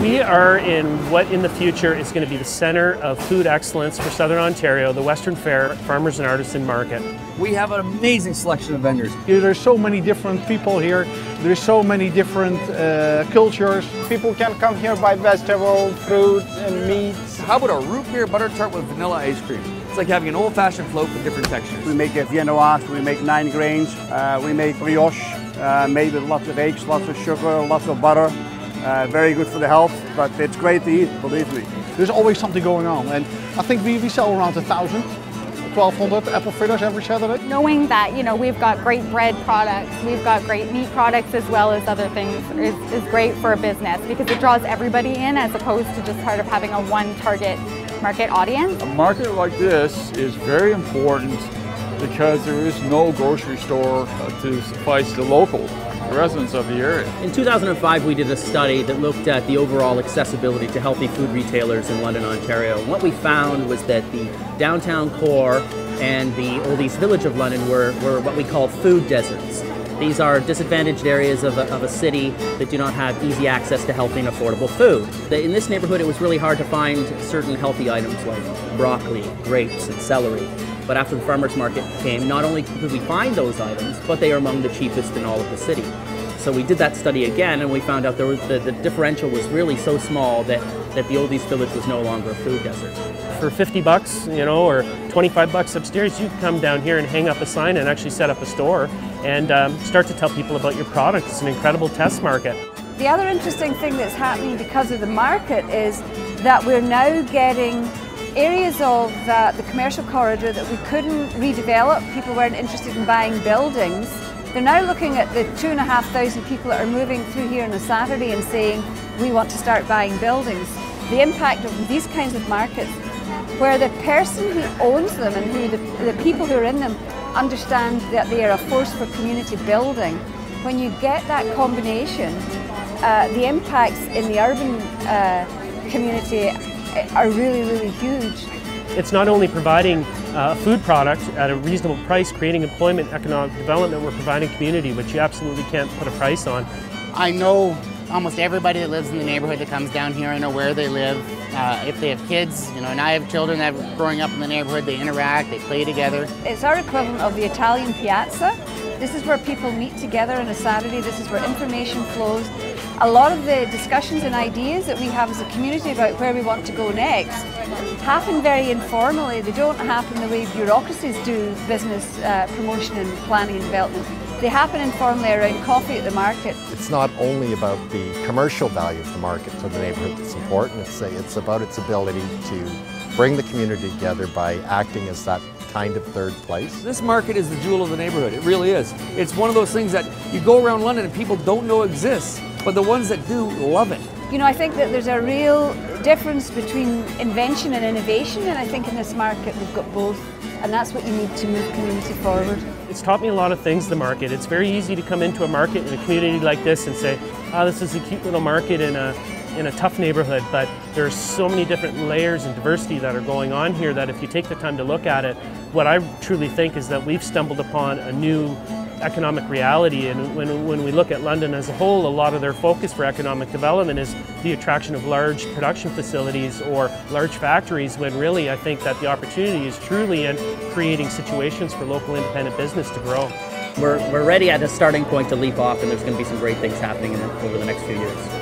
We are in what in the future is going to be the center of food excellence for Southern Ontario, the Western Fair Farmers and Artisan Market. We have an amazing selection of vendors. There's so many different people here. There's so many different cultures. People can come here buy vegetable, fruit and meats. How about a root beer butter tart with vanilla ice cream? It's like having an old-fashioned float with different textures. We make a Viennoise, we make 9 grains, we make brioche, made with lots of eggs, lots of sugar, lots of butter. Very good for the health, but it's great to eat, believe me. There's always something going on, and I think we sell around 1,000, 1,200 apple fritters every Saturday. Knowing that, we've got great bread products, we've got great meat products as well as other things is great for a business because it draws everybody in as opposed to just sort of having a one target market audience. A market like this is very important because there is no grocery store to suffice the local residents of the area. In 2005, we did a study that looked at the overall accessibility to healthy food retailers in London, Ontario. And what we found was that the downtown core and the Old East Village of London were what we call food deserts. These are disadvantaged areas of a city that do not have easy access to healthy and affordable food. In this neighborhood, it was really hard to find certain healthy items like broccoli, grapes, and celery. But after the farmers market came, not only could we find those items, but they are among the cheapest in all of the city. So we did that study again, and we found out the differential was really so small that the Old East Village was no longer a food desert. For 50 bucks, or 25 bucks upstairs, you can come down here and hang up a sign and actually set up a store and start to tell people about your product. It's an incredible test market. The other interesting thing that's happening because of the market is that we're now getting areas of the commercial corridor that we couldn't redevelop. People weren't interested in buying buildings. They're now looking at the 2,500 people that are moving through here on a Saturday and saying, we want to start buying buildings. The impact of these kinds of markets, where the person who owns them and who the people who are in them understand that they are a force for community building, when you get that combination, the impacts in the urban community are really, really huge. It's not only providing a food product at a reasonable price, creating employment, economic development, we're providing community, which you absolutely can't put a price on. I know almost everybody that lives in the neighborhood that comes down here. I know where they live. If they have kids, and I have children that are growing up in the neighborhood, they interact, they play together. It's our equivalent of the Italian piazza. This is where people meet together on a Saturday. This is where information flows. A lot of the discussions and ideas that we have as a community about where we want to go next happen very informally. They don't happen the way bureaucracies do business promotion and planning and development. They happen informally around coffee at the market. It's not only about the commercial value of the market to the neighborhood that's important, it's about its ability to bring the community together by acting as that kind of third place. This market is the jewel of the neighborhood. It really is. It's one of those things that you go around London and people don't know exists, but the ones that do love it. I think that there's a real difference between invention and innovation, and I think in this market we've got both, and that's what you need to move community forward. It's taught me a lot of things, the market. It's very easy to come into a market in a community like this and say, this is a cute little market in a tough neighborhood, but there's so many different layers and diversity that are going on here that if you take the time to look at it, what I truly think is that we've stumbled upon a new economic reality, and when we look at London as a whole, a lot of their focus for economic development is the attraction of large production facilities or large factories, when really I think that the opportunity is truly in creating situations for local independent business to grow. We're ready at a starting point to leap off, and there's going to be some great things happening over the next few years.